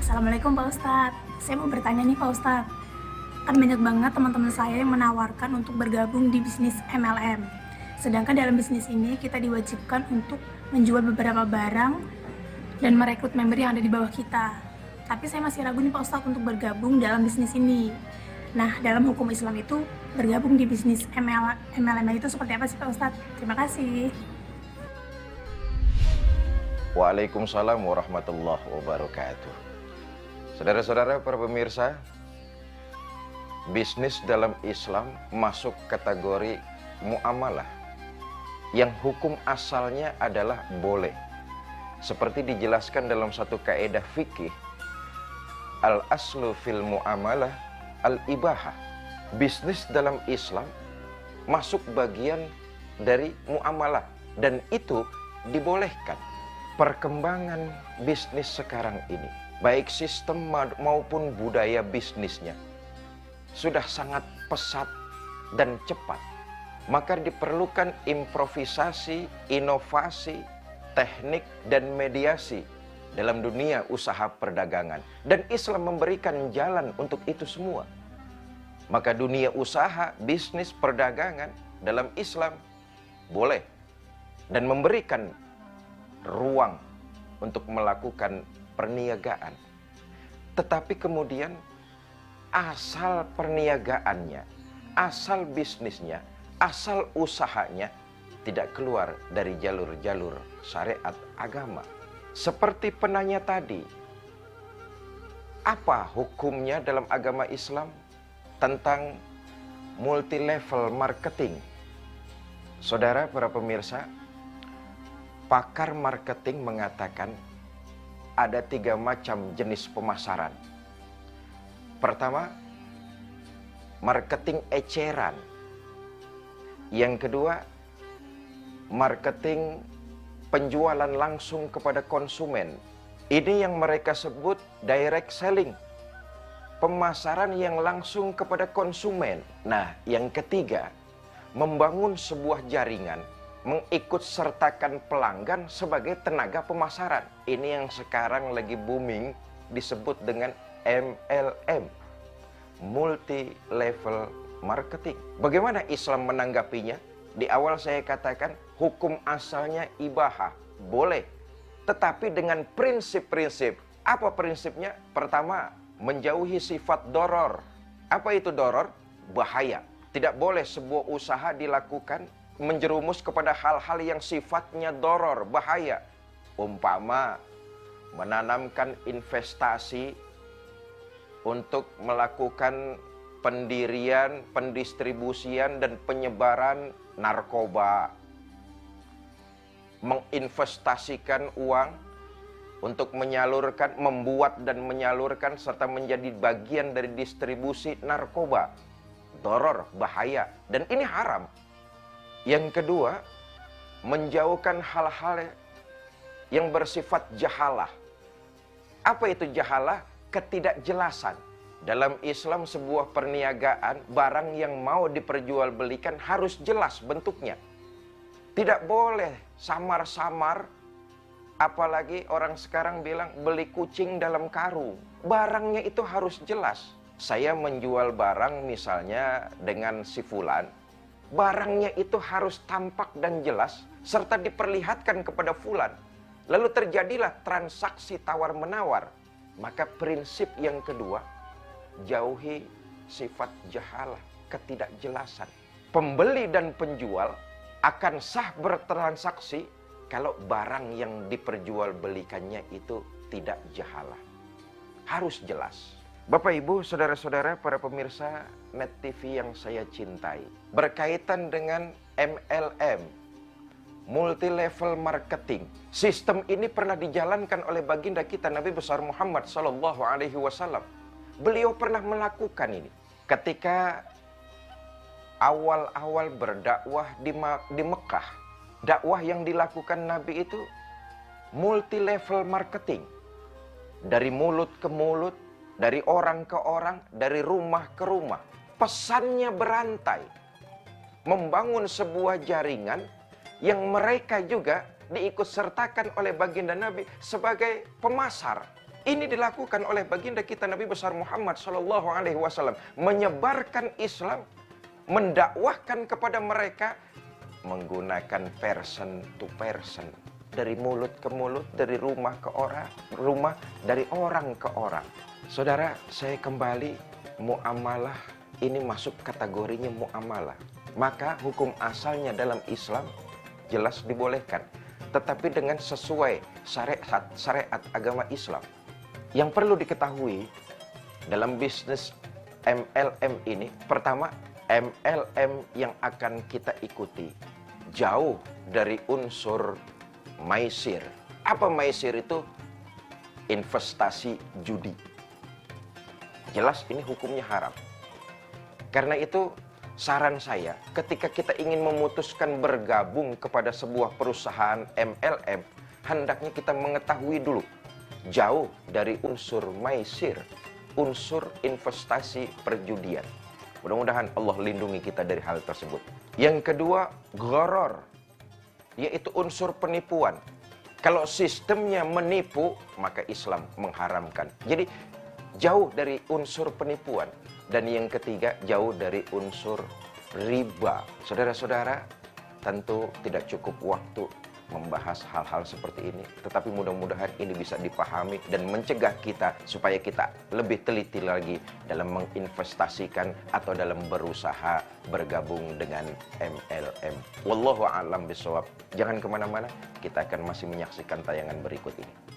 Assalamualaikum Pak Ustadz. Saya mau bertanya nih Pak Ustadz. Kan banyak banget teman-teman saya yang menawarkan untuk bergabung di bisnis MLM. Sedangkan dalam bisnis ini kita diwajibkan untuk menjual beberapa barang dan merekrut member yang ada di bawah kita. Tapi saya masih ragu nih Pak Ustadz untuk bergabung dalam bisnis ini. Nah, dalam hukum Islam itu bergabung di bisnis MLM itu seperti apa sih Pak Ustadz? Terima kasih. Waalaikumsalam warahmatullahi wabarakatuh. Saudara-saudara para pemirsa, bisnis dalam Islam masuk kategori muamalah yang hukum asalnya adalah boleh. Seperti dijelaskan dalam satu kaidah fikih, al-aslu fil muamalah al-ibahah. Bisnis dalam Islam masuk bagian dari muamalah dan itu dibolehkan. Perkembangan bisnis sekarang ini, baik sistem maupun budaya bisnisnya, sudah sangat pesat dan cepat. Maka diperlukan improvisasi, inovasi, teknik, dan mediasi dalam dunia usaha perdagangan. Dan Islam memberikan jalan untuk itu semua. Maka dunia usaha, bisnis, perdagangan dalam Islam boleh dan memberikan ruang untuk melakukan perniagaan. Tetapi kemudian asal perniagaannya, asal bisnisnya, asal usahanya tidak keluar dari jalur-jalur syariat agama. Seperti penanya tadi, apa hukumnya dalam agama Islam tentang multi level marketing? Saudara para pemirsa, pakar marketing mengatakan ada 3 macam jenis pemasaran. Pertama, marketing eceran. Yang kedua, marketing penjualan langsung kepada konsumen. Ini yang mereka sebut direct selling. Pemasaran yang langsung kepada konsumen. Nah, yang ketiga, membangun sebuah jaringan, mengikut sertakan pelanggan sebagai tenaga pemasaran. Ini yang sekarang lagi booming disebut dengan MLM, multi level marketing. Bagaimana Islam menanggapinya? Di awal saya katakan hukum asalnya ibahah, boleh, tetapi dengan prinsip-prinsip. Apa prinsipnya? Pertama, menjauhi sifat doror. Apa itu doror? Bahaya. Tidak boleh sebuah usaha dilakukan menjerumus kepada hal-hal yang sifatnya doror, bahaya. Umpama menanamkan investasi untuk melakukan pendirian, pendistribusian, dan penyebaran narkoba. Menginvestasikan uang untuk menyalurkan, membuat dan menyalurkan serta menjadi bagian dari distribusi narkoba. Doror, bahaya, dan ini haram. Yang kedua, menjauhkan hal-hal yang bersifat jahalah. Apa itu jahalah? Ketidakjelasan. Dalam Islam sebuah perniagaan, barang yang mau diperjualbelikan harus jelas bentuknya. Tidak boleh samar-samar, apalagi orang sekarang bilang beli kucing dalam karung. Barangnya itu harus jelas. Saya menjual barang misalnya dengan si fulan, barangnya itu harus tampak dan jelas, serta diperlihatkan kepada fulan. Lalu terjadilah transaksi tawar-menawar. Maka prinsip yang kedua, jauhi sifat jahalah, ketidakjelasan. Pembeli dan penjual akan sah bertransaksi kalau barang yang diperjualbelikannya itu tidak jahalah. Harus jelas. Bapak, Ibu, saudara-saudara, para pemirsa Net TV yang saya cintai, berkaitan dengan MLM, multi level marketing. Sistem ini pernah dijalankan oleh baginda kita Nabi besar Muhammad SAW. Beliau pernah melakukan ini ketika awal-awal berdakwah di Mekah. Dakwah yang dilakukan Nabi itu multi level marketing, dari mulut ke mulut, dari orang ke orang, dari rumah ke rumah. Pesannya berantai. Membangun sebuah jaringan yang mereka juga diikut sertakan oleh baginda Nabi sebagai pemasar. Ini dilakukan oleh baginda kita Nabi besar Muhammad Shallallahu Alaihi Wasallam, menyebarkan Islam, mendakwahkan kepada mereka menggunakan person to person, dari mulut ke mulut, dari rumah ke rumah, dari orang ke orang. Saudara, saya kembali, muamalah ini masuk kategorinya muamalah. Maka hukum asalnya dalam Islam jelas dibolehkan, tetapi dengan sesuai syariat agama Islam. Yang perlu diketahui dalam bisnis MLM ini, pertama, MLM yang akan kita ikuti jauh dari unsur maisir. Apa maisir itu? Investasi judi. Jelas ini hukumnya haram. Karena itu saran saya, ketika kita ingin memutuskan bergabung kepada sebuah perusahaan MLM, hendaknya kita mengetahui dulu jauh dari unsur maisir, unsur investasi perjudian. Mudah-mudahan Allah lindungi kita dari hal tersebut. Yang kedua, gharar, yaitu unsur penipuan. Kalau sistemnya menipu, maka Islam mengharamkan. Jadi jauh dari unsur penipuan. Dan yang ketiga, jauh dari unsur riba. Saudara-saudara, tentu tidak cukup waktu membahas hal-hal seperti ini, tetapi mudah-mudahan ini bisa dipahami dan mencegah kita supaya kita lebih teliti lagi dalam menginvestasikan atau dalam berusaha bergabung dengan MLM. Wallahu a'lam bishawab. Jangan kemana-mana, kita akan masih menyaksikan tayangan berikut ini.